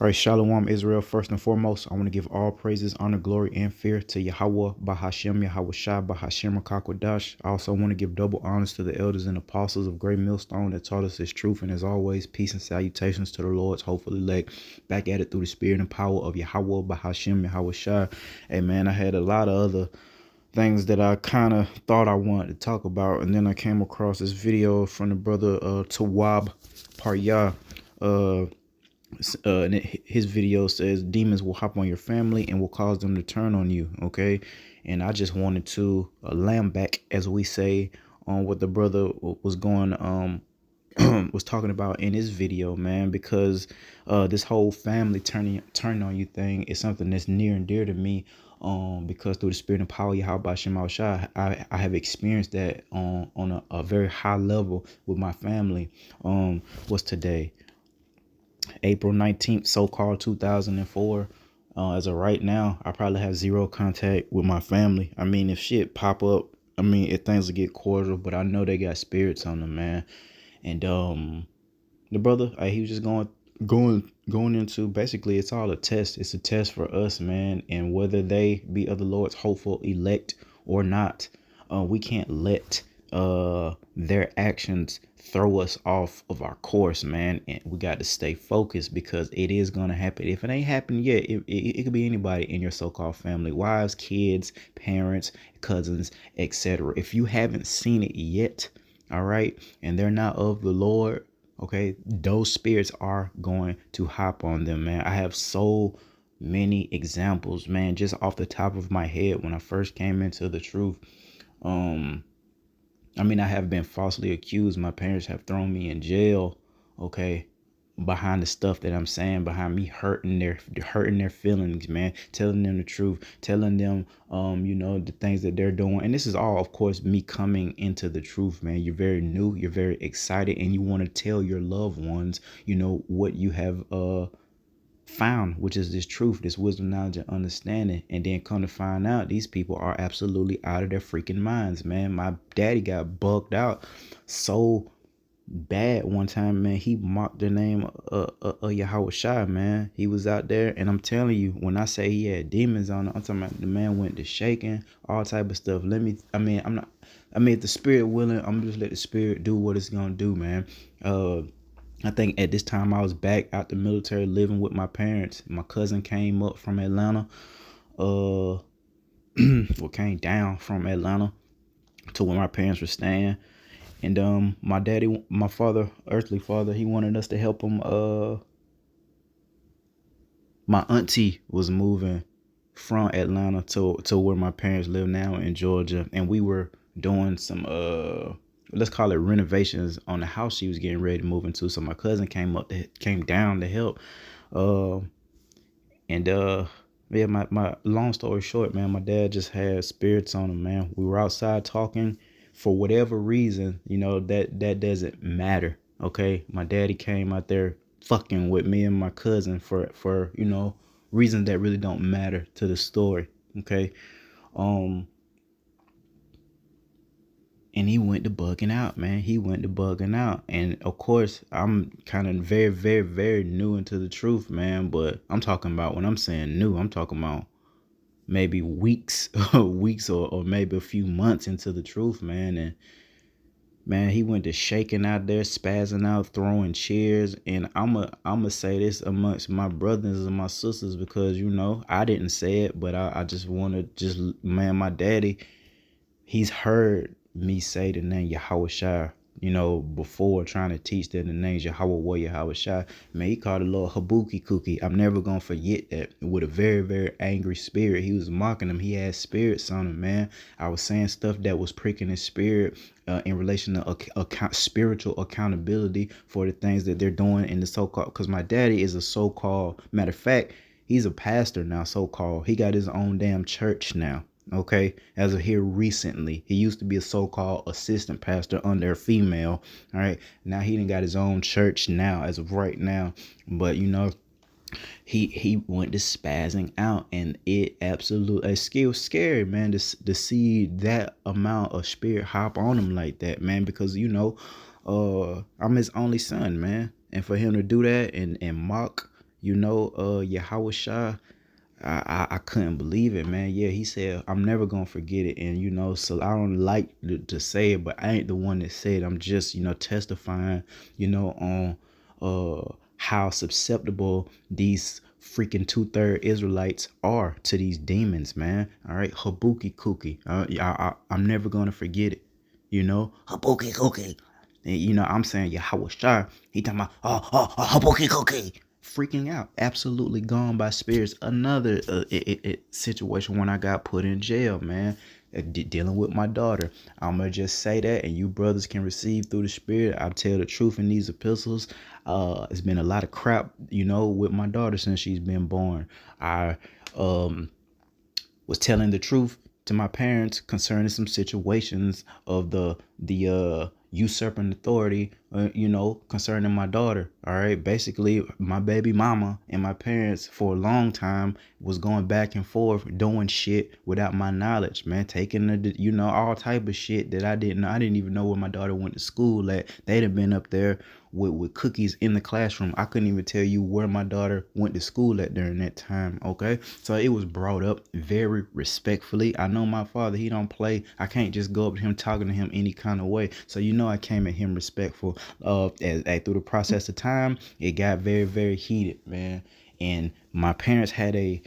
All right, Shalom Israel. First and foremost, I want to give all praises, honor, glory, and fear to Yahweh, Bahashem, Yahweh Shai, Bahashem, Rakakwadash. I also want to give double honors to the elders and apostles of Great Millstone that taught us His truth. And as always, peace and salutations to the Lord's hopeful elect. Back at it through the spirit and power of Yahweh, Bahashem, Yahweh Shai. Hey, man, I had a lot of other things that I kind of thought I wanted to talk about. And then I came across this video from the brother Tawab Paryah. And his video says demons will hop on your family and will cause them to turn on you. Okay. And I just wanted to lamb back, as we say, on what the brother was going was talking about in his video, man, because this whole family turning on you thing is something that's near and dear to me. Because through the spirit and power of Yahweh Shem Shai, I have experienced that on a very high level with my family. What's today? April 19th, so-called 2004. As of right now, I probably have zero contact with my family. I mean, if shit pop up, I mean, if things will get cordial, but I know they got spirits on them, man. And the brother, he was just going into, basically, it's all a test. It's a test for us, man. And whether they be of the Lord's hopeful elect or not, we can't let their actions throw us off of our course, man. And we got to stay focused, because it is going to happen. If it ain't happened yet, it could be anybody in your so-called family: wives, kids, parents, cousins, etc. If you haven't seen it yet, all right, and they're not of the Lord, okay, those spirits are going to hop on them, man. I have so many examples, man, just off the top of my head. When I first came into the truth, I mean, I have been falsely accused. My parents have thrown me in jail, okay, behind the stuff that I'm saying, behind me hurting their feelings, man, telling them the truth, telling them, the things that they're doing. And this is all, of course, me coming into the truth, man. You're very new, you're very excited, and you want to tell your loved ones, what you have, found, which is this truth, this wisdom, knowledge, and understanding. And then come to find out, these people are absolutely out of their freaking minds, man. My daddy got bugged out so bad one time, man. He mocked the name of Yahweh Shai, man. He was out there, and I'm telling you, when I say he had demons on him, I'm talking about the man went to shaking, all type of stuff. If the spirit willing, I'm just let the spirit do what it's gonna do, man. I think at this time I was back out the military, living with my parents. My cousin came up from Atlanta, came down from Atlanta to where my parents were staying. And my daddy, my father, earthly father, he wanted us to help him. My auntie was moving from Atlanta to where my parents live now in Georgia, and we were doing some let's call it renovations on the house she was getting ready to move into. So my cousin came down to help. Yeah, my long story short, man, my dad just had spirits on him, man. We were outside talking for whatever reason, that doesn't matter. Okay. My daddy came out there fucking with me and my cousin for reasons that really don't matter to the story. Okay. And he went to bugging out, man. He went to bugging out. And of course, I'm kind of very, very, very new into the truth, man. But I'm talking about, when I'm saying new, I'm talking about maybe weeks, or maybe a few months into the truth, man. And man, he went to shaking out there, spazzing out, throwing chairs. And I'ma say this amongst my brothers and my sisters, because I didn't say it, but I just want to man, my daddy, he's heard me say the name Yahweh Shai, before, trying to teach them the names Yahweh War, Yahweh Shai. Man, he called it a little Habuki cookie. I'm never going to forget that. With a very, very angry spirit. He was mocking him. He had spirits on him, man. I was saying stuff that was pricking his spirit in relation to spiritual accountability for the things that they're doing in the so-called, because my daddy is a so-called, matter of fact, he's a pastor now, so-called. He got his own damn church now. Okay, as of here recently. He used to be a so-called assistant pastor under a female. All right, now he done got his own church now, as of right now. But he went to spazzing out, and it absolutely, it was scary, man, to see that amount of spirit hop on him like that, man. Because I'm his only son, man, and for him to do that and mock Yahweh Shah, I couldn't believe it, man. Yeah, he said, I'm never gonna forget it. And so I don't like to say it, but I ain't the one that said it. I'm just, testifying, on how susceptible these freaking two-third Israelites are to these demons, man. All right, Habuki Kuki. I'm never gonna forget it. Habuki Kuki. And, I'm saying Yahweh Shai. He talking about Habuki Kuki. Freaking out, absolutely gone by spirits. Another situation when I got put in jail, man, dealing with my daughter. I'm gonna just say that, and you brothers can receive through the spirit. I tell the truth in these epistles. It's been a lot of crap, with my daughter since she's been born. I was telling the truth to my parents concerning some situations of the usurping authority, concerning my daughter. All right, basically my baby mama and my parents for a long time was going back and forth doing shit without my knowledge, man, taking all type of shit that I didn't know. I didn't even know where my daughter went to school at. They'd have been up there with cookies in the classroom. I couldn't even tell you where my daughter went to school at during that time. Okay, so it was brought up very respectfully. I know my father, he don't play. I can't just go up to him talking to him any kind of way. So I came at him respectful. As through the process of time, it got very, very heated, man. And my parents had a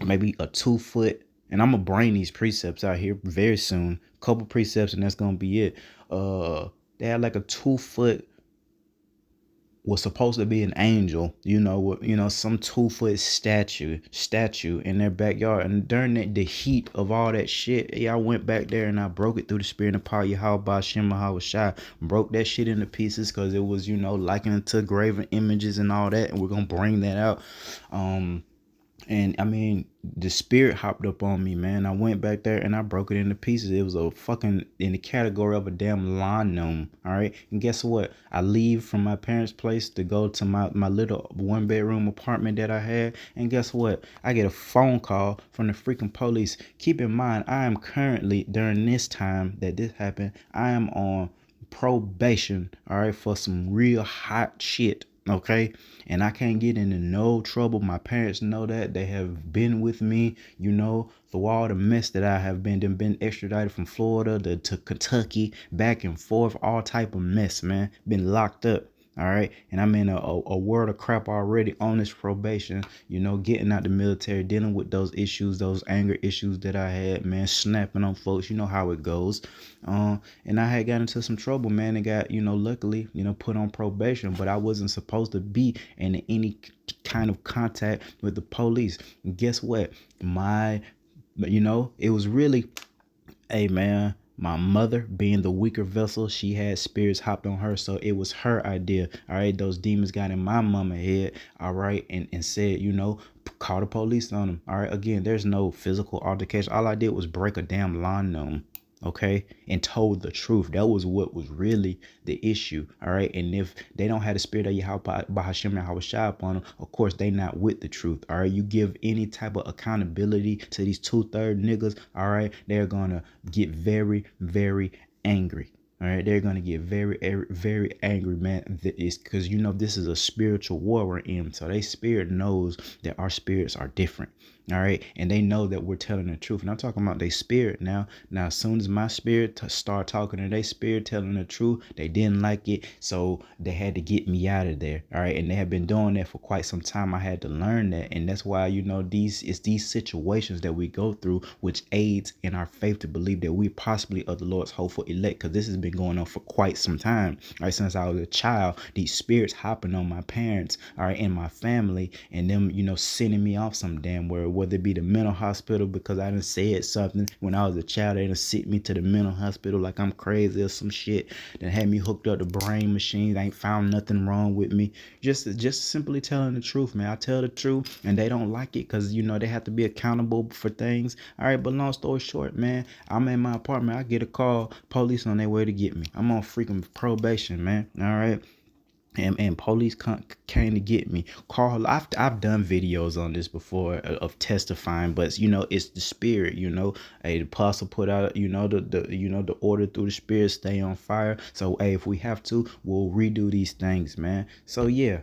maybe a 2 foot, and I'm gonna bring these precepts out here very soon. Couple precepts, and that's gonna be it. They had like a 2 foot, was supposed to be an angel, some 2 foot statue in their backyard. And during the heat of all that shit, yeah, I went back there and I broke it through the spirit and power Yahweh Shema Shai. Broke that shit into pieces because it was, likening to graven images and all that. And we're gonna bring that out. And I mean, the spirit hopped up on me, man. I went back there and I broke it into pieces. It was a fucking in the category of a damn lawn gnome. All right. And guess what? I leave from my parents' place to go to my little 1 bedroom apartment that I had. And guess what? I get a phone call from the freaking police. Keep in mind, I am currently, during this time that this happened, I am on probation, all right, for some real hot shit. Okay, and I can't get into no trouble. My parents know that. They have been with me, through all the mess that I have been extradited from Florida to Kentucky, back and forth, all type of mess, man. Been locked up. All right. And I'm in a world of crap already on this probation, getting out the military, dealing with those issues, those anger issues that I had, man, snapping on folks. You know how it goes. And I had got into some trouble, man, and got, luckily, put on probation, but I wasn't supposed to be in any kind of contact with the police. And guess what? It was really, hey, man, my mother being the weaker vessel, she had spirits hopped on her, so it was her idea. All right, those demons got in my mama head, all right, and said, call the police on them. All right, again, there's no physical altercation. All I did was break a damn lawn gnome, okay, and told the truth. That was what was really the issue. All right, and if they don't have the spirit of Yahweh Bahashem and Hawashai upon them, of course they not with the truth. All right, you give any type of accountability to these 2/3 niggas, all right, they're gonna get very, very angry. All right, they're gonna get very, very angry, man. It's because this is a spiritual war we're in, so they spirit knows that our spirits are different. All right, and they know that we're telling the truth. And I'm talking about their spirit now. Now, as soon as my spirit start talking to their spirit, telling the truth, they didn't like it, so they had to get me out of there. All right, and they have been doing that for quite some time. I had to learn that, and that's why these situations that we go through, which aids in our faith to believe that we possibly are the Lord's hopeful elect, because this has been going on for quite some time. All right, since I was a child, these spirits hopping on my parents, all right, and my family, and them, sending me off some damn where, whether it be the mental hospital because I done said something when I was a child. They done sent me to the mental hospital like I'm crazy or some shit. Then had me hooked up to brain machines. I ain't found nothing wrong with me. Just simply telling the truth, man. I tell the truth and they don't like it because, they have to be accountable for things. All right, but long story short, man, I'm in my apartment. I get a call. Police on their way to get me. I'm on freaking probation, man. All right. And police came to get me. Carl, I've done videos on this before of testifying, but it's the spirit. Hey, the apostle put out the order through the spirit, stay on fire. So hey, if we have to, we'll redo these things, man. So yeah,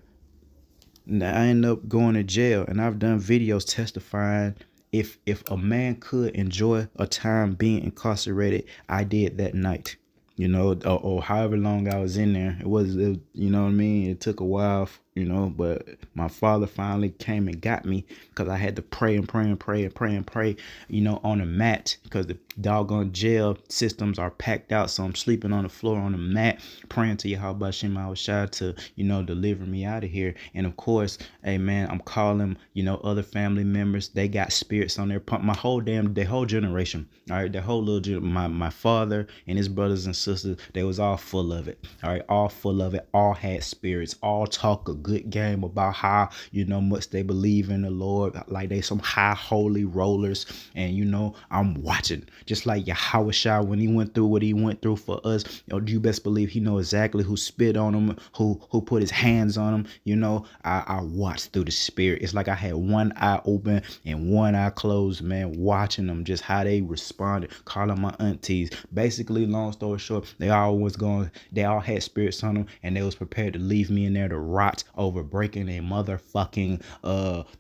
I end up going to jail, and I've done videos testifying if a man could enjoy a time being incarcerated, I did that night. Or however long I was in there. You know what I mean? It took a while, but my father finally came and got me because I had to pray and pray and pray and pray and pray, on a mat because the doggone jail systems are packed out. So I'm sleeping on the floor on a mat, praying to Yahweh Shem Shai to, deliver me out of here. And of course, hey man, I'm calling, other family members. They got spirits on their pump. The whole generation. All right, the whole my father and his brothers and sisters, they was all full of it. All right, all full of it. All had spirits. All talk a good game about how much they believe in the Lord, like they some high holy rollers. And I'm watching, just like Yahweh Shai when he went through what he went through for us. You best believe he know exactly who spit on him, who put his hands on him. I watched through the spirit. It's like I had one eye open and one eye closed, man, watching them, just how they responded, calling my aunties. Basically, long story short, they all had spirits on them, and they was prepared to leave me in there to rot over breaking a motherfucking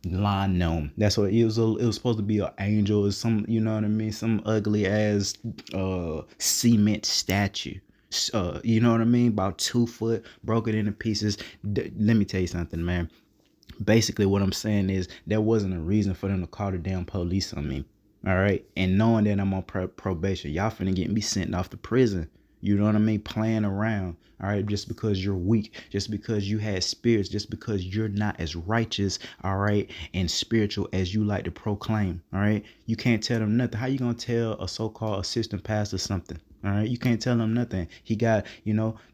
line gnome. That's what it was. It was supposed to be an angel or some, you know what I mean, some ugly ass cement statue. You know what I mean? About 2 foot, broken into pieces. Let me tell you something, man. Basically, what I'm saying is there wasn't a reason for them to call the damn police on me. All right. And knowing that I'm on probation, y'all finna get me sent off to prison. You know what I mean? Playing around. All right. Just because you're weak, just because you had spirits, just because you're not as righteous, all right, and spiritual as you like to proclaim. All right. You can't tell them nothing. How you going to tell a so-called assistant pastor something? All right, you can't tell him nothing. He got,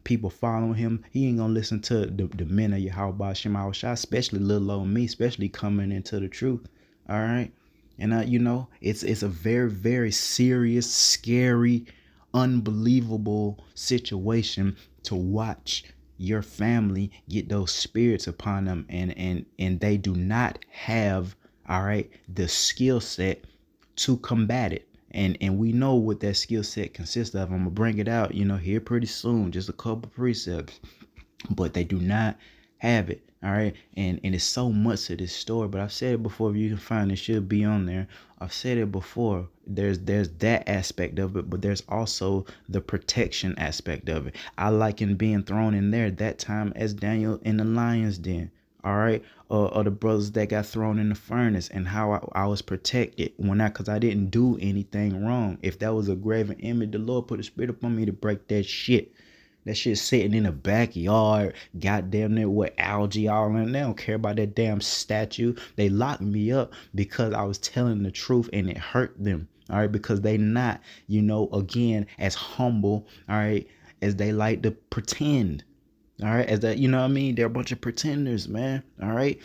people following him. He ain't gonna listen to the men of Yahweh Shem Shai, especially little old me, especially coming into the truth. All right, and it's a very, very serious, scary, unbelievable situation to watch your family get those spirits upon them, and they do not have, all right, the skill set to combat it. And we know what that skill set consists of. I'm gonna bring it out, here pretty soon, just a couple precepts. But they do not have it. All right. And it's so much to this story. But I've said it before. If you can find it, should be on there. I've said it before. There's that aspect of it, but there's also the protection aspect of it. I liken being thrown in there that time as Daniel in the lion's den. All right. Or the brothers that got thrown in the furnace, and how I was protected because I didn't do anything wrong. If that was a graven image, the Lord put a spirit upon me to break that shit. That shit sitting in the backyard, goddamn it, with algae all in. They don't care about that damn statue. They locked me up because I was telling the truth, and it hurt them. All right, because they not, again, as humble, all right, as they like to pretend. All right, as that, what I mean? They're a bunch of pretenders, man. All right.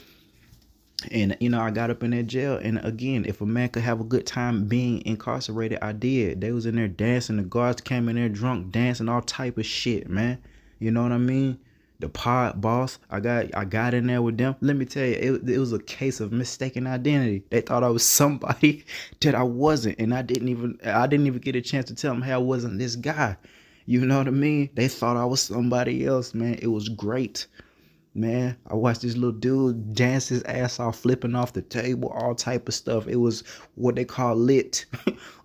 And I got up in that jail, and again, if a man could have a good time being incarcerated, I did. They was in there dancing. The guards came in there drunk, dancing, all type of shit, man. You know what I mean? The pod boss, I got in there with them. Let me tell you, it was a case of mistaken identity. They thought I was somebody that I wasn't, and I didn't even get a chance to tell them, hey, I wasn't this guy. You know what I mean? They thought I was somebody else, man. It was great. Man, I watched this little dude dance his ass off, flipping off the table, all type of stuff. It was what they call lit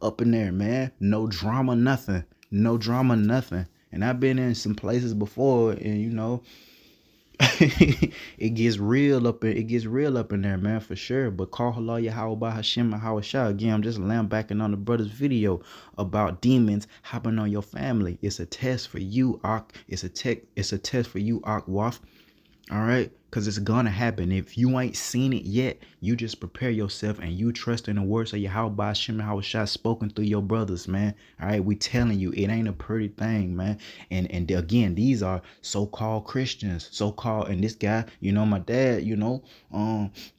up in there, man. No drama, nothing. No drama, nothing. And I've been in some places before, and it gets real up in there, man, for sure. But call halal Yahweh Hashem Shah. Again, I'm just lambacking on the brother's video about demons hopping on your family. It's a test for you, Ak. It's a test for you, Ak Waf. All right, because it's gonna happen. If you ain't seen it yet, you just prepare yourself and you trust in the words of Yahweh Hashem Shah spoken through your brothers, man. All right, we telling you, it ain't a pretty thing, man. And again, these are so-called Christians, and this guy, my dad,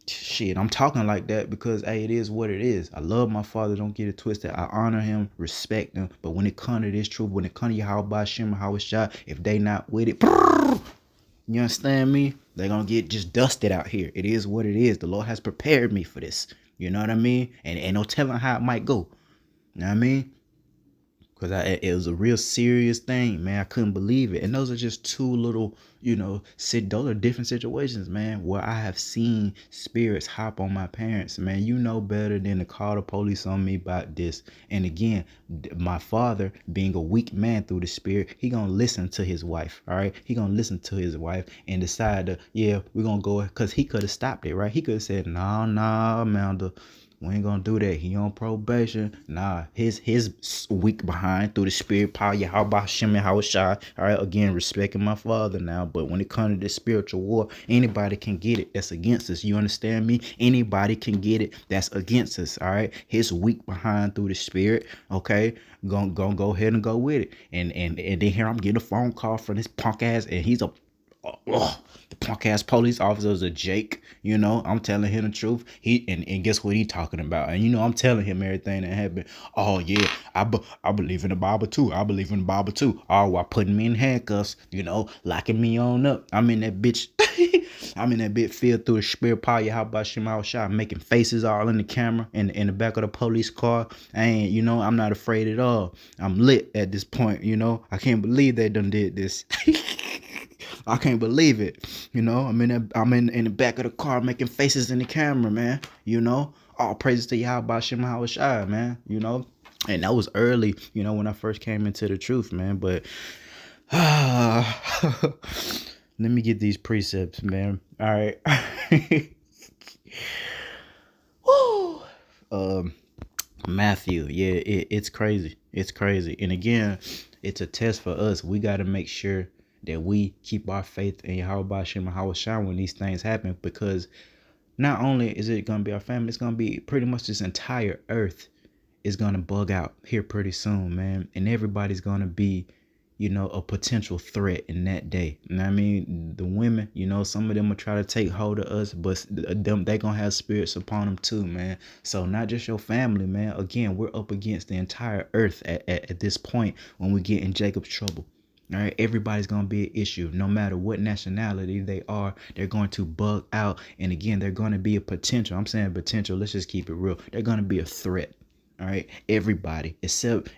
shit, I'm talking like that because hey, it is what it is. I love my father, don't get it twisted. I honor him, respect him. But when it comes to this truth, when it comes to Yahweh Hashem Shah, if they not with it, you understand me? They're going to get just dusted out here. It is what it is. The Lord has prepared me for this. You know what I mean? And ain't no telling how it might go. You know what I mean? Cause it was a real serious thing, man. I couldn't believe it. And those are just two little, those are different situations, man, where I have seen spirits hop on my parents, man. You know better than to call the police on me about this. And again, my father being a weak man through the spirit, he gonna listen to his wife, all right? He gonna listen to his wife and decide to, yeah, we're gonna go, because he could have stopped it, right? He could have said, nah, Amanda, we ain't gonna do that. He on probation. Nah, his weak behind through the spirit power. Yeah, how about Shimmy, how shy? All right, again, respecting my father now. But when it comes to this spiritual war, anybody can get it. That's against us. You understand me? Anybody can get it. That's against us. All right, his weak behind through the spirit. Okay, gonna go ahead and go with it. And then here I'm getting a phone call from this punk ass, and he's a the punk ass police officer is a Jake. I'm telling him the truth. And guess what he talking about? And I'm telling him everything that happened. Oh yeah, I believe in the Bible too. I believe in the Bible too. Oh, while putting me in handcuffs, locking me on up. I'm in that bitch. I'm in that bitch filled through the spirit power. How about Shema Shah making faces all in the camera and in the back of the police car? I'm not afraid at all. I'm lit at this point. I can't believe they done did this. I can't believe it. I'm in the back of the car making faces in the camera, man. All praises to Yahweh Shema Shai, man. And that was early, when I first came into the truth, man. But let me get these precepts, man. All right. Woo. Matthew, yeah, it's crazy. It's crazy. And again, it's a test for us. We got to make sure that we keep our faith in Yahweh Shem Shai when these things happen, because not only is it going to be our family, it's going to be pretty much this entire earth is going to bug out here pretty soon, man. And everybody's going to be, a potential threat in that day. And I mean, the women, some of them will try to take hold of us, but they going to have spirits upon them too, man. So not just your family, man. Again, we're up against the entire earth at this point when we get in Jacob's trouble. All right, everybody's going to be an issue. No matter what nationality they are, they're going to bug out. And again, they're going to be a potential. I'm saying potential. Let's just keep it real. They're going to be a threat. All right, everybody except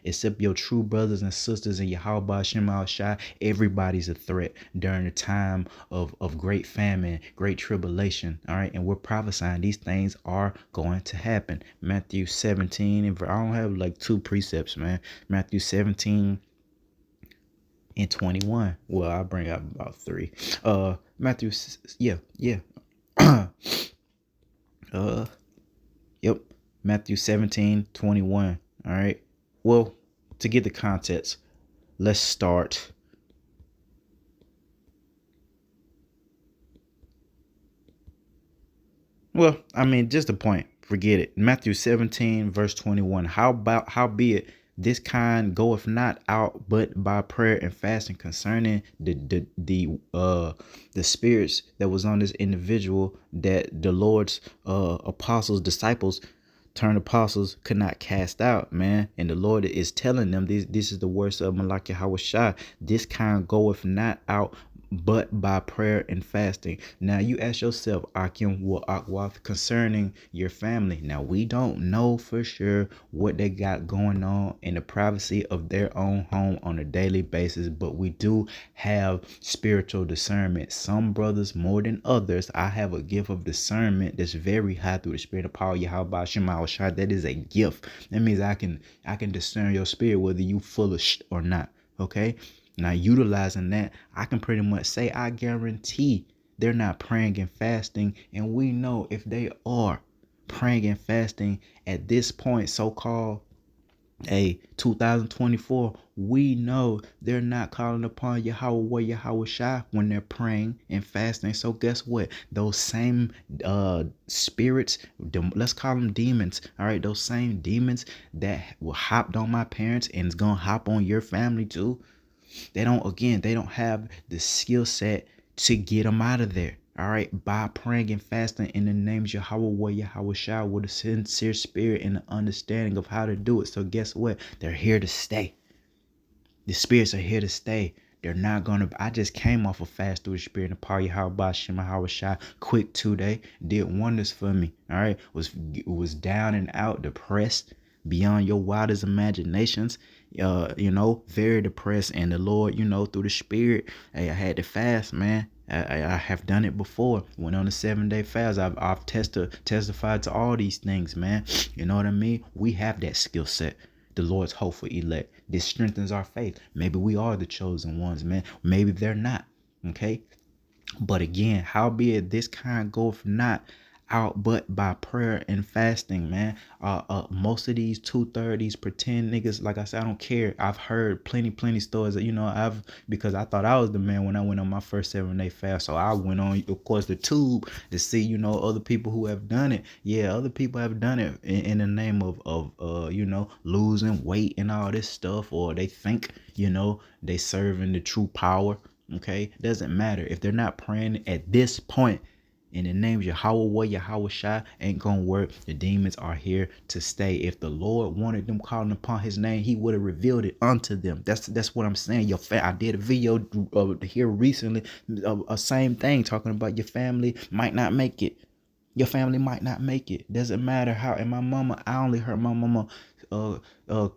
your true brothers and sisters in Yahweh Shem Shai, everybody's a threat during the time of great famine, great tribulation. All right, and we're prophesying these things are going to happen. Matthew 17, and I don't have like two precepts, man. Matthew 17 and 21. Well, I'll bring out about three. Matthew, yeah. Yep. Matthew 17:21. All right. Well, to get the context, let's start. Well, I mean, just a point. Forget it. Matthew 17, verse 21. Howbeit this kind goeth not out but by prayer and fasting, concerning the spirits that was on this individual, that the Lord's apostles, disciples turned apostles could not cast out, man. And the Lord is telling them, this is the words of Malak Yahweh Shai. This kind goeth not out but by prayer and fasting. Now you ask yourself, Akim wa Akwath, concerning your family. Now we don't know for sure what they got going on in the privacy of their own home on a daily basis, but we do have spiritual discernment. Some brothers more than others. I have a gift of discernment that's very high through the spirit of power. Yahweh Shema Shai. That is a gift. That means I can discern your spirit whether you full of shit or not. Okay. Now, utilizing that, I can pretty much say I guarantee they're not praying and fasting. And we know if they are praying and fasting at this point, so-called 2024, we know they're not calling upon Yahweh Shai when they're praying and fasting. So guess what? Those same spirits, let's call them demons. All right, those same demons that will hopped on my parents and is gonna hop on your family too. They don't have the skill set to get them out of there. All right, by praying and fasting in the names of Yahweh Shai with a sincere spirit and an understanding of how to do it. So guess what? They're here to stay. The spirits are here to stay. They're not gonna. I just came off a fast through the spirit and power. Yahweh Shema Shai, quick 2 day, did wonders for me. All right, was down and out, depressed beyond your wildest imaginations. very depressed. And the Lord, through the Spirit, hey, I had to fast, man. I have done it before. Went on a 7-day fast. I've testified to all these things, man. You know what I mean? We have that skill set. The Lord's hopeful elect. This strengthens our faith. Maybe we are the chosen ones, man. Maybe they're not. Okay. But again, howbeit this kind goeth not out but by prayer and fasting, man. Most of these 230s pretend niggas, like I said, I don't care. I've heard plenty stories that, because I thought I was the man when I went on my first 7-day fast. So I went on, of course, the tube to see, other people who have done it. Yeah, other people have done it in the name of losing weight and all this stuff, or they think, they serving the true power. Okay, doesn't matter if they're not praying at this point. In the name of Yahweh, Yahweh Shai, ain't gonna work. The demons are here to stay. If the Lord wanted them calling upon His name, He would have revealed it unto them. That's what I'm saying. I did a video here recently, same thing, talking about your family might not make it. Your family might not make it. Doesn't matter how. And my mama, I only heard my mama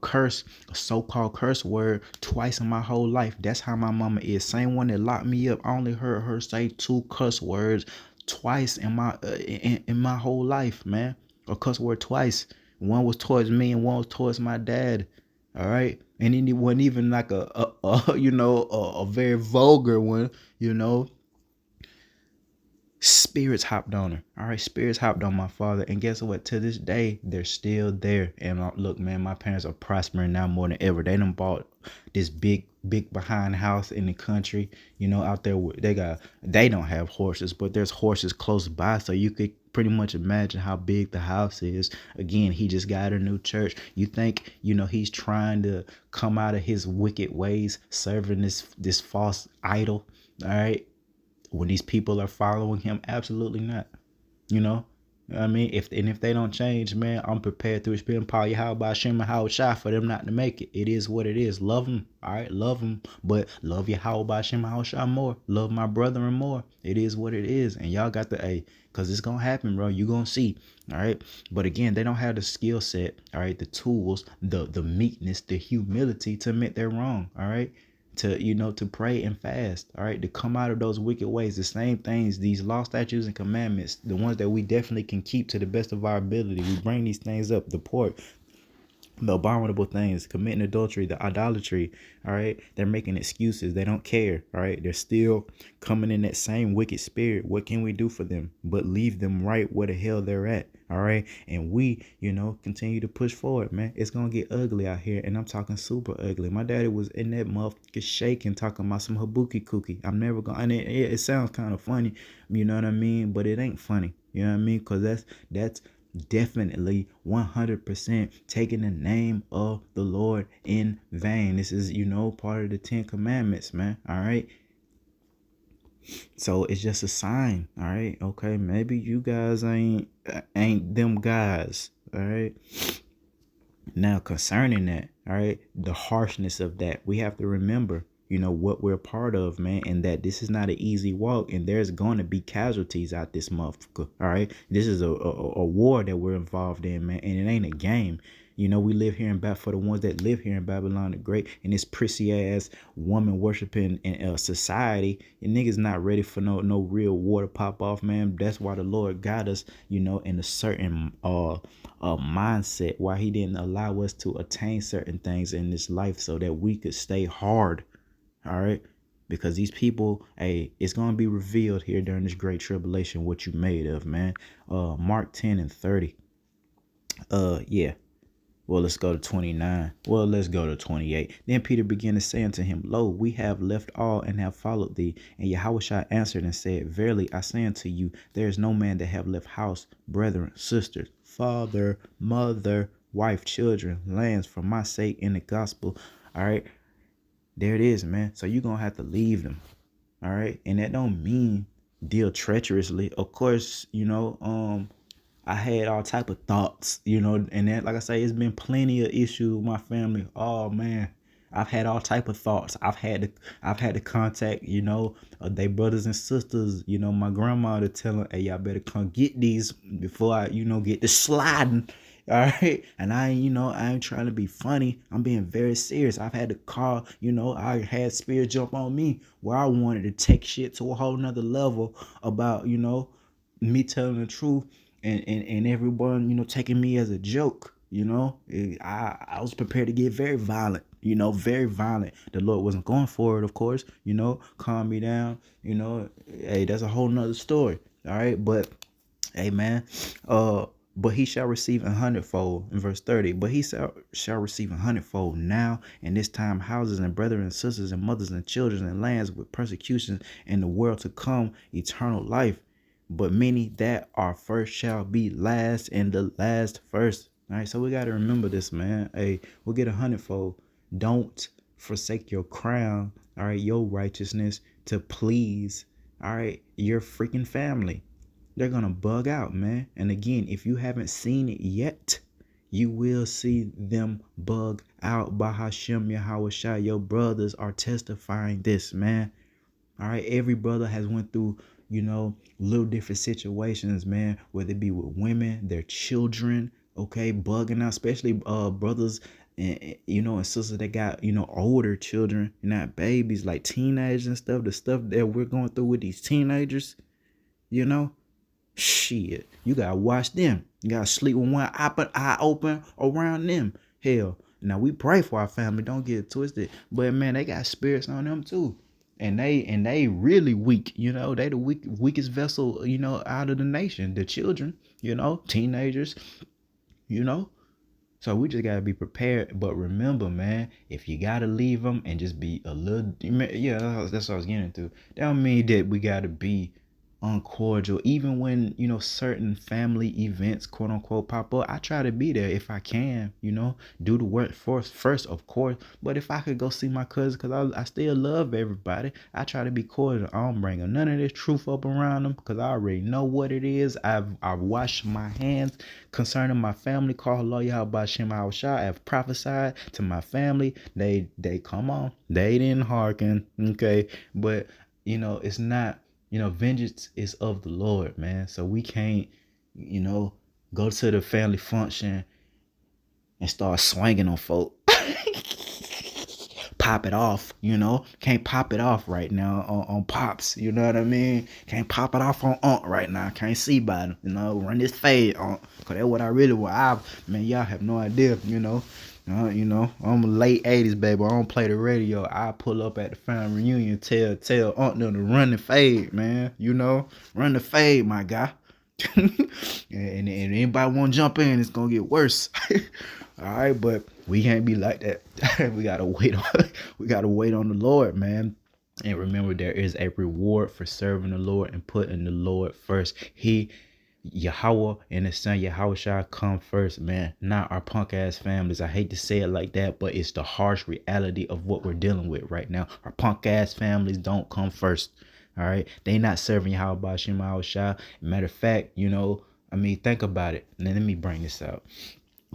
curse, a so-called curse word twice in my whole life. That's how my mama is. Same one that locked me up. I only heard her say 2 cuss words twice in my whole life, man. A cuss word twice. One was towards me and one was towards my dad. All right. And it wasn't even like a very vulgar one, Spirits hopped on her. All right, spirits hopped on my father. And guess what? To this day, they're still there. And look, man, my parents are prospering now more than ever. They done bought this big behind house in the country, out there. They don't have horses, but there's horses close by. So you could pretty much imagine how big the house is. Again, he just got a new church. You think, he's trying to come out of his wicked ways, serving this false idol. All right. When these people are following him, absolutely not. You know I mean, if they don't change, man, I'm prepared to spend power Yahweh Shem How Shai for them not to make it. It is what it is. Love them, all right, love them, but love Yahweh Shem How Shai more. Love my brethren more. It is what it is, and y'all got the cause it's gonna happen, bro. You gonna see, all right. But again, they don't have the skill set, all right, the tools, the meekness, the humility to admit they're wrong, all right, to pray and fast, all right, to come out of those wicked ways. The same things, these law, statutes, and commandments, the ones that we definitely can keep to the best of our ability. We bring these things up, the pork, the abominable things, committing adultery, the idolatry, all right, they're making excuses. They don't care, all right, they're still coming in that same wicked spirit. What can we do for them but leave them right where the hell they're at? All right, and we continue to push forward, man. It's gonna get ugly out here, and I'm talking super ugly. My daddy was in that motherfucker shaking, talking about some habuki cookie. I'm never gonna, and it sounds kind of funny, you know what I mean, but it ain't funny, you know what I mean, because that's definitely 100% taking the name of the Lord in vain. This is part of the 10 commandments, man. All right, so it's just a sign. All right, okay, maybe you guys ain't them guys. All right, now concerning that, all right, the harshness of that, we have to remember what we're part of, man, and that this is not an easy walk, and there's going to be casualties out this motherfucker. All right, this is a war that we're involved in, man, and it ain't a game. We live here in for the ones that live here in Babylon the Great, in this prissy ass woman worshiping in society, and niggas not ready for no real war to pop off, man. That's why the Lord got us, in a certain mindset, why He didn't allow us to attain certain things in this life, so that we could stay hard. All right, because these people, it's gonna be revealed here during this great tribulation what you made of, man. Mark 10:30. Yeah. Well, let's go to 29. Well, let's go to 28. Then Peter began to say unto him, Lo, we have left all and have followed thee. And Yahushua answered and said, Verily I say unto you, there is no man that have left house, brethren, sisters, father, mother, wife, children, lands for my sake in the gospel. All right, there it is, man. So you're going to have to leave them. All right. And that don't mean deal treacherously. Of course, I had all type of thoughts, and that, like I say, it's been plenty of issues with my family. Oh man, I've had all type of thoughts. I've had to contact, they brothers and sisters, my grandma to tell them, hey, y'all better come get these before I, get to sliding. All right. And I ain't trying to be funny. I'm being very serious. I've had to call, I had spirit jump on me where I wanted to take shit to a whole nother level about, me telling the truth and everyone, taking me as a joke. I was prepared to get very violent, very violent. The Lord wasn't going for it, of course, calm me down, hey, that's a whole nother story. All right. But hey, man, but he shall receive 100-fold in verse 30. But he shall receive 100-fold now, and this time houses and brethren and sisters and mothers and children and lands with persecutions in the world to come, eternal life. But many that are first shall be last, and the last first. All right, so we got to remember this, man. Hey, we'll get 100-fold. Don't forsake your crown, all right, your righteousness to please, all right, your freaking family. They're going to bug out, man. And again, if you haven't seen it yet, you will see them bug out. By Hashem Yahushua, your brothers are testifying this, man. All right. Every brother has went through, little different situations, man, whether it be with women, their children, okay, bugging out, especially brothers and sisters that got, older children, not babies, like teenagers and stuff, the stuff that we're going through with these teenagers, shit, you gotta watch them. You gotta sleep with one eye open around them. Hell, now we pray for our family, don't get it twisted. But man, they got spirits on them too. And they really weak, they the weakest vessel, out of the nation. The children, teenagers, So we just gotta be prepared. But remember, man, if you gotta leave them and just be a little, yeah, that's what I was getting to. That don't mean that we gotta be uncordial. Even when certain family events, quote unquote, pop up, I try to be there if I can. Do the work first, of course. But if I could go see my cousin, because I still love everybody, I try to be cordial. I don't bring none of this truth up around them because I already know what it is. I've washed my hands concerning my family. Call Allah Yahweh Shem Shah. I've prophesied to my family. They come on. They didn't hearken. Okay. But it's not. Vengeance is of the Lord, man. So we can't, go to the family function and start swinging on folk. Pop it off, Can't pop it off right now on pops, you know what I mean? Can't pop it off on aunt right now. Can't see by them, run this fade on. Because that's what I really want. Man, y'all have no idea, I'm late 80s, baby. I don't play the radio. I pull up at the family reunion, tell Aunt them to run the fade, man. Run the fade, my guy. and anybody want to jump in, it's gonna get worse. All right, but we can't be like that. we gotta wait on the Lord, man. And remember, there is a reward for serving the Lord and putting the Lord first. Yahweh and his son Yahweh shall come first, man. Not our punk ass families. I hate to say it like that, but it's the harsh reality of what we're dealing with right now. Our punk ass families don't come first. All right. They not serving Yahweh Bashim Yahweh Shah. Matter of fact, think about it. And then let me bring this out.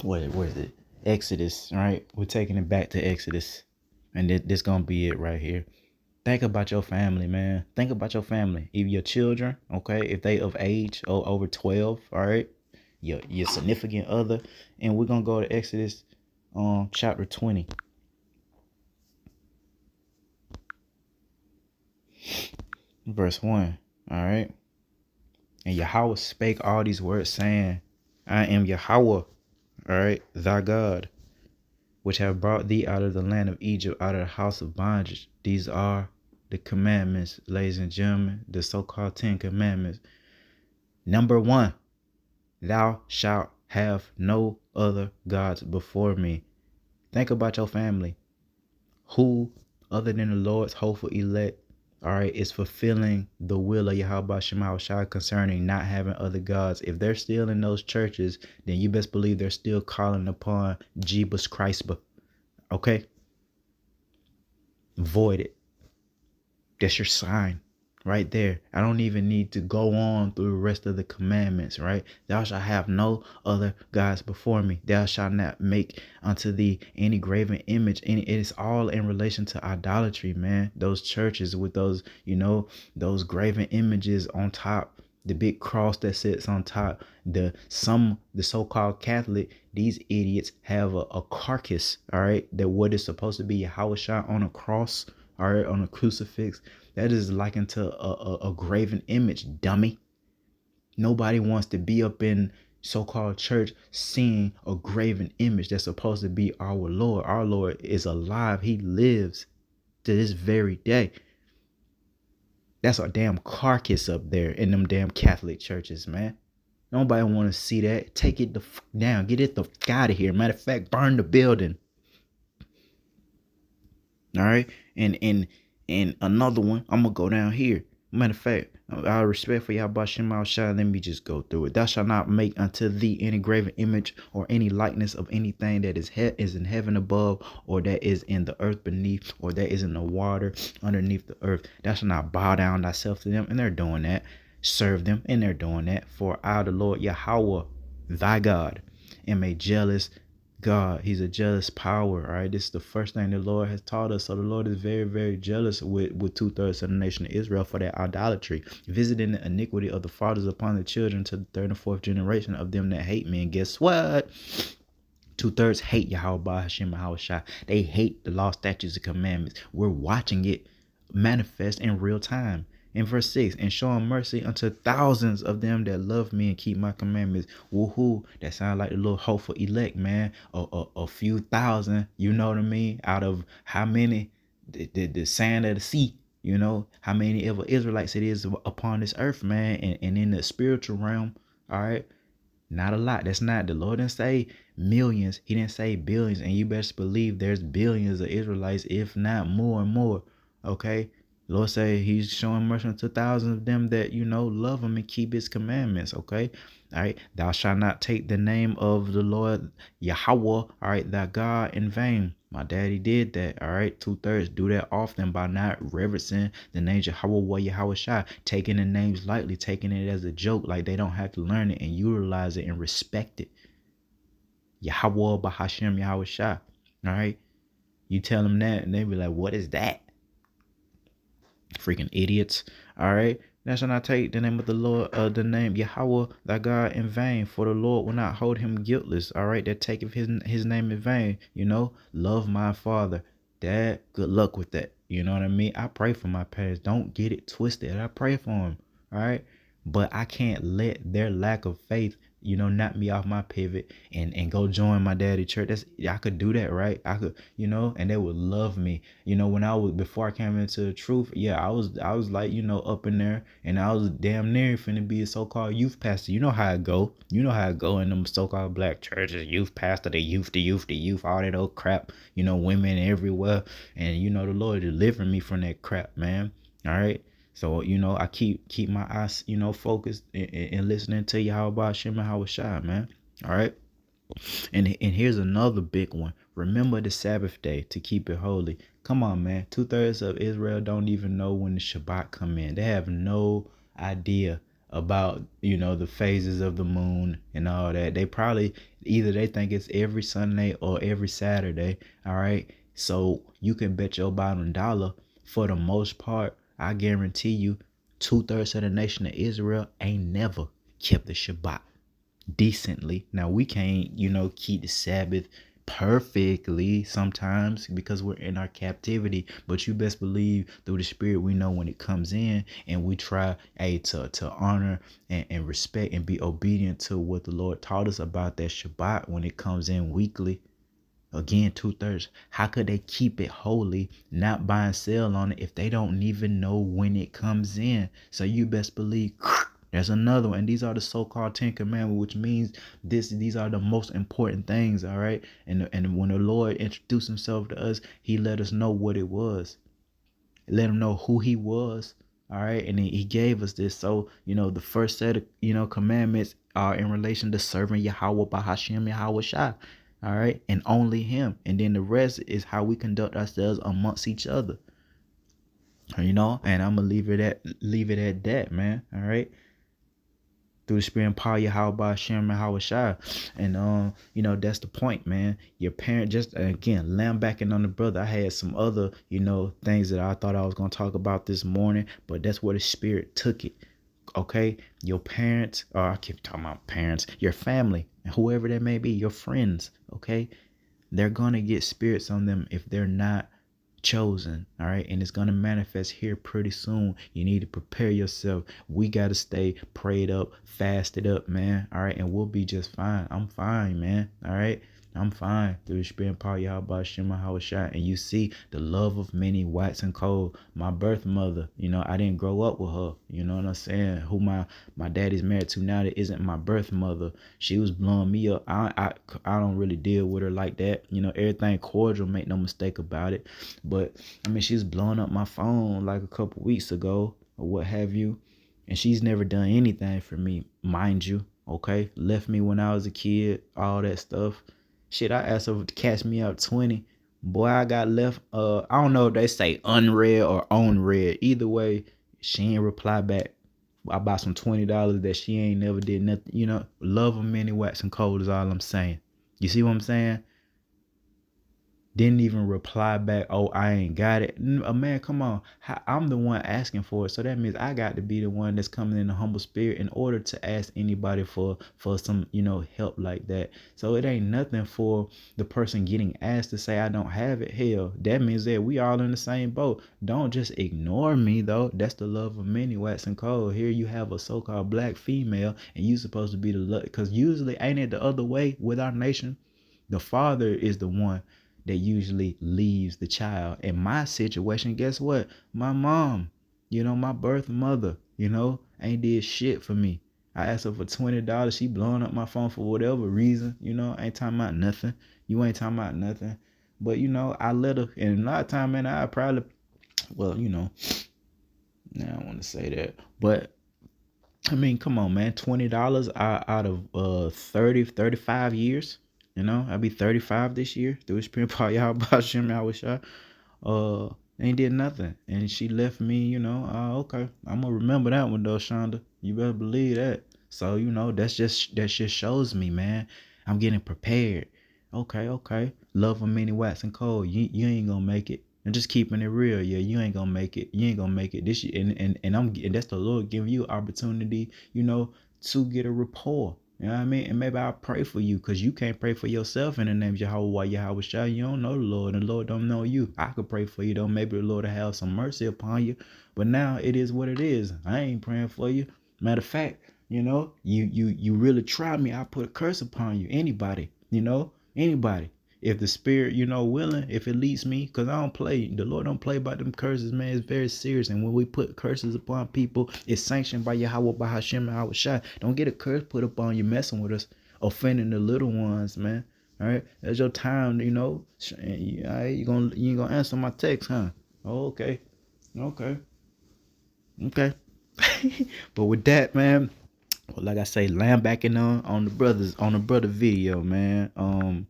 Where is it? Exodus, right? We're taking it back to Exodus. And this gonna be it right here. Think about your family, man. Think about your family. Even your children, okay? If they of age or over 12, all right? Your significant other. And we're going to go to Exodus chapter 20. Verse 1, all right? And Yahweh spake all these words, saying, I am Yahweh, all right, thy God, which have brought thee out of the land of Egypt, out of the house of bondage. These are the commandments, ladies and gentlemen, the so-called 10 commandments. Number 1, thou shalt have no other gods before me. Think about your family. Who, other than the Lord's hopeful elect, all right, is fulfilling the will of Yahweh Shema Shai concerning not having other gods. If they're still in those churches, then you best believe they're still calling upon Jesus Christ. Okay? Void it. That's your sign right there. I don't even need to go on through the rest of the commandments, right? Thou shalt have no other gods before me. Thou shalt not make unto thee any graven image. It is all in relation to idolatry, man. Those churches with those, those graven images on top. The big cross that sits on top. The so-called Catholic, these idiots have a carcass, all right, that what is supposed to be Yahweh shot on a cross, all right, on a crucifix. That is likened to a graven image, dummy. Nobody wants to be up in so-called church seeing a graven image that's supposed to be our Lord. Our Lord is alive. He lives to this very day. That's a damn carcass up there in them damn Catholic churches, man. Nobody want to see that. Take it the fuck down. Get it the fuck out of here. Matter of fact, burn the building. All right. And another one, I'm gonna go down here. Matter of fact, out of respect for Yahweh Shema Shai, let me just go through it. Thou shalt not make unto thee any graven image or any likeness of anything that is in heaven above, or that is in the earth beneath, or that is in the water underneath the earth. Thou shalt not bow down thyself to them, and they're doing that. Serve them, and they're doing that. For I, the Lord Yahweh, thy God, am a jealous God. He's a jealous power. All right. This is the first thing the Lord has taught us. So the Lord is very, very jealous with 2/3 of the nation of Israel for their idolatry, visiting the iniquity of the fathers upon the children to the third and fourth generation of them that hate me. And guess what? 2/3 hate Yahweh Hashem Yahweh Shai. They hate the law, statutes, and commandments. We're watching it manifest in real time. In verse 6, and showing mercy unto thousands of them that love me and keep my commandments. Woohoo. That sounds like the little hopeful elect, man. A few thousand, you know what I mean? Out of how many? The sand of the sea. You know, how many ever Israelites it is upon this earth, man. And in the spiritual realm, all right, not a lot. That's not, the Lord didn't say millions. He didn't say billions. And you best believe there's billions of Israelites, if not more and more. Okay. Lord say he's showing mercy to thousands of them that, love him and keep his commandments. Okay. All right. Thou shalt not take the name of the Lord Yahweh, all right, thy God, in vain. My daddy did that. All right. 2/3 do that often by not reverencing the name Yahweh Yahweh Shai, taking the names lightly, taking it as a joke, like they don't have to learn it and utilize it and respect it. Yahweh Bahashem Yahweh Shai. All right. You tell them that and they be like, what is that? Freaking idiots. All right. Thou shalt not take the name of the Lord, the name Yahweh thy God in vain, for the Lord will not hold him guiltless. All right. That taketh his name in vain. Love my father. Dad, good luck with that. You know what I mean? I pray for my parents. Don't get it twisted. I pray for them. All right. But I can't let their lack of faith, knock me off my pivot and go join my daddy church. I could do that, right? I could, and they would love me. Before I came into the truth, yeah, I was like, up in there, and I was damn near finna be a so-called youth pastor. You know how I go. You know how I go in them so-called black churches, youth pastor, the youth, all that old crap, women everywhere. And the Lord delivered me from that crap, man. All right. So, I keep my eyes, focused and listening to Yahweh Shema Yahweh Shai, man. All right. And here's another big one. Remember the Sabbath day to keep it holy. Come on, man. 2/3 of Israel don't even know when the Shabbat come in. They have no idea about, the phases of the moon and all that. They probably, either they think it's every Sunday or every Saturday. All right. So you can bet your bottom dollar, for the most part, I guarantee you 2/3 of the nation of Israel ain't never kept the Shabbat decently. Now we can't, keep the Sabbath perfectly sometimes because we're in our captivity, but you best believe through the Spirit we know when it comes in, and we try to honor and respect and be obedient to what the Lord taught us about that Shabbat when it comes in weekly. Again, 2/3. How could they keep it holy, not buy and sell on it, if they don't even know when it comes in? So you best believe there's another one. And these are the so-called 10 Commandments, which means these are the most important things. All right. And when the Lord introduced himself to us, he let us know what it was. Let him know who he was. All right. And he gave us this. So, the first set of, commandments are in relation to serving Yahweh Bahashem Yahweh Shai. All right. And only him. And then the rest is how we conduct ourselves amongst each other. And I'm going to leave it at that, man. All right. Through the Spirit and power, Yahweh Hashem Yahweh Shai. And that's the point, man. Your parent, just again, lambacking on the brother. I had some other, things that I thought I was gonna talk about this morning, but that's where the Spirit took it. Okay, your parents, or I keep talking about parents, your family, whoever that may be, your friends. Okay, they're gonna get spirits on them if they're not chosen. All right, and it's gonna manifest here pretty soon. You need to prepare yourself. We gotta stay prayed up, fasted up, man. All right, and we'll be just fine. I'm fine, man. All right, I'm fine through the spirit and power Yahweh Shema Hawashai. And you see the love of many whites and cold. My birth mother, I didn't grow up with her. You know what I'm saying? Who my daddy's married to now, that isn't my birth mother. She was blowing me up. I don't really deal with her like that. Everything cordial, make no mistake about it. But I mean, she was blowing up my phone like a couple weeks ago or what have you. And she's never done anything for me, mind you. Okay, left me when I was a kid, all that stuff. Shit, I asked her to catch me up 20. Boy, I got left. I don't know if they say unread or on read. Either way, she ain't reply back. I bought some $20 that she ain't never did nothing. Love of many wax and cold is all I'm saying. You see what I'm saying? Didn't even reply back. Oh, I ain't got it. Man, come on. I'm the one asking for it. So that means I got to be the one that's coming in a humble spirit in order to ask anybody for some, help like that. So it ain't nothing for the person getting asked to say I don't have it. Hell, that means that we all in the same boat. Don't just ignore me though. That's the love of many, wax and cold. Here you have a so-called black female and you supposed to be the love. Because usually ain't it the other way with our nation? The father is the one that usually leaves the child. In my situation, guess what? My mom, my birth mother, ain't did shit for me. I asked her for $20. She blowing up my phone for whatever reason, ain't talking about nothing. You ain't talking about nothing. But, I let her, and a lot of time, man, I probably, well, now I don't want to say that. But, I mean, come on, man, $20 out of 30, 35 years. I'll be 35 this year. Through his spirit power, y'all about Shimmy, I wish I ain't did nothing. And she left me, okay. I'm gonna remember that one though, Shonda. You better believe that. So, that just shows me, man. I'm getting prepared. Okay. Love of many wax and cold. You ain't gonna make it. And just keeping it real, yeah, you ain't gonna make it. You ain't gonna make it. This and that's the Lord giving you opportunity, to get a rapport. You know what I mean? And maybe I'll pray for you because you can't pray for yourself in the name of Yahweh Shai. You don't know the Lord and the Lord don't know you. I could pray for you though. Maybe the Lord will have some mercy upon you. But now it is what it is. I ain't praying for you. Matter of fact, you really try me. I put a curse upon you. Anybody, anybody. If the spirit, willing, if it leads me, because I don't play, the Lord don't play by them curses, man. It's very serious. And when we put curses upon people, it's sanctioned by Yahweh, by Hashem, and Hawashai. Don't get a curse put upon you messing with us, offending the little ones, man. All right, that's your time, all right, you ain't gonna answer my text, huh? Oh, okay. But with that, man, well, like I say, lamb backing on the brother video, man.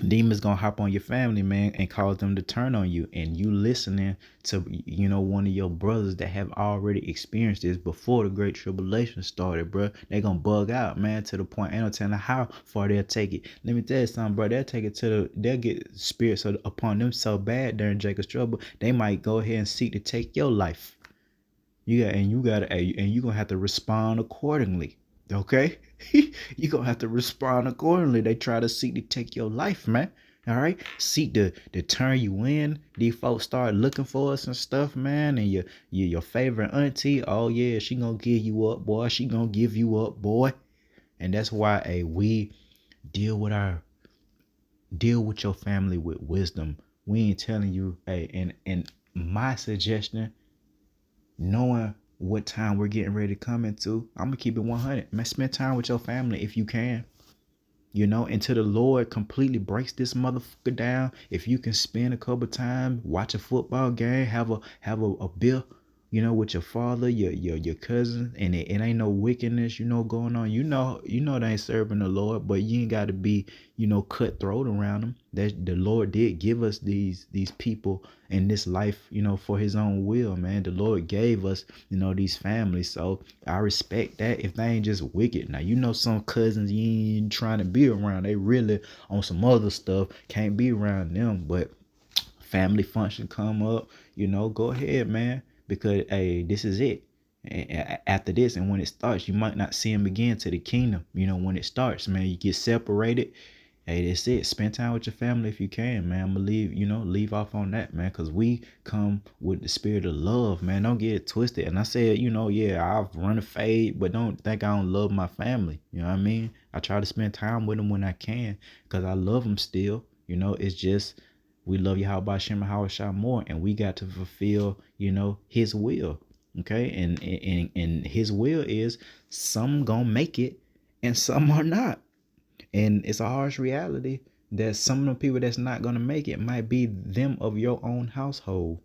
Demons gonna hop on your family, man, and cause them to turn on you. And you listening to, one of your brothers that have already experienced this before the great tribulation started, bro. They gonna bug out, man, to the point ain't no telling how far they'll take it. Let me tell you something, bro. They'll get spirits upon them so bad during Jacob's trouble, they might go ahead and seek to take your life. And you gonna have to respond accordingly. Okay? You gonna have to respond accordingly. They try to seek to take your life, man. All right, seek to turn you in. These folks start looking for us and stuff, man. And your favorite auntie, oh yeah, she gonna give you up, boy. She gonna give you up, boy. And that's why we deal with your family with wisdom. We ain't telling you, and my suggestion, knowing what time we're getting ready to come into, I'm gonna keep it 100. Man, spend time with your family if you can. Until the Lord completely breaks this motherfucker down. If you can spend a couple times, watch a football game, have a beer, with your father, your cousin, and it ain't no wickedness, going on. They ain't serving the Lord, but you ain't got to be, cutthroat around them. That the Lord did give us these people in this life, for His own will, man. The Lord gave us, these families, so I respect that. If they ain't just wicked, now some cousins you ain't trying to be around. They really on some other stuff. Can't be around them, but family function come up, go ahead, man. Because hey, this is it. after this. And when it starts, you might not see him again to the kingdom. You know, when it starts, man, you get separated. Hey, that's it. Spend time with your family if you can, man. Believe, leave off on that, man. Cause we come with the spirit of love, man. Don't get it twisted. And I said, yeah, I've run a fade, but don't think I don't love my family. You know what I mean? I try to spend time with them when I can, cause I love them still. It's just we love Yahweh Shem and Hawashai more, and we got to fulfill, His will. Okay, and His will is some gonna make it, and some are not. And it's a harsh reality that some of the people that's not gonna make it might be them of your own household.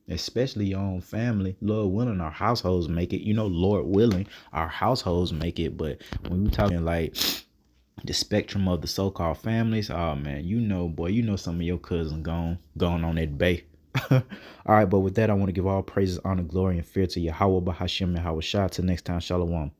Especially your own family. Lord willing, our households make it. Lord willing, our households make it. But when we talking like the spectrum of the so-called families, oh man, boy, some of your cousins gone on that bay. All right, but with that, I want to give all praises, honor, glory, and fear to Yahweh Bahashim and Hawashai. Till next time, Shalom.